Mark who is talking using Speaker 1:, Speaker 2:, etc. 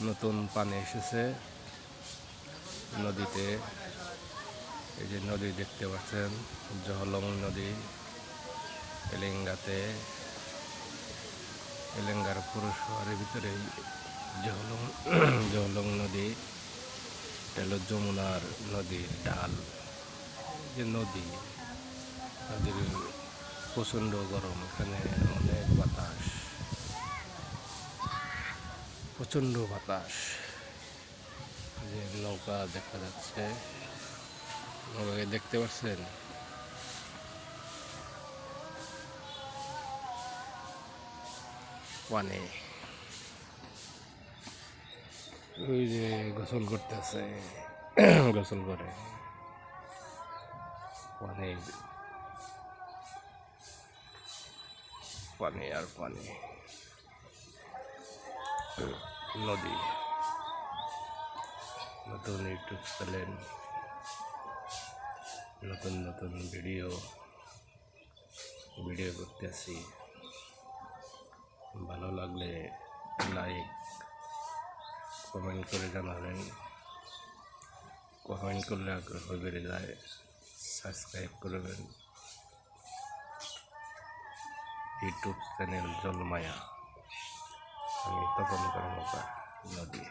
Speaker 1: নতুন পানি এসেছে নদীতে। এই যে নদী দেখতে পাচ্ছেন, জহলং নদী এলেঙ্গাতে, এলেঙ্গার পৌরসভার ভিতরে জহলং নদী। এটা হলো যমুনার নদীর ডাল। যে নদীর প্রচণ্ড গরম, এখানে অনেক বাতাস, প্রচণ্ড বাতাস। যে নৌকা দেখা যাচ্ছে, নৌকাকে দেখতে পাচ্ছেন? পানি, ওই যে গোসল করতেছে, গোসল করে পানি, পানি আর পানি। নদী, নতুন ইউটিউব চ্যানেল, নতুন নতুন ভিডিও করতেছি। ভালো লাগলে লাইক কমেন্ট করে জানাবেন। কমেন্ট করলে আগ্রহ বেড়ে যায়। সাবস্ক্রাইব করবেন ইউটিউব চ্যানেল জলমায়া। আমি তপন কর্মকার, নদী।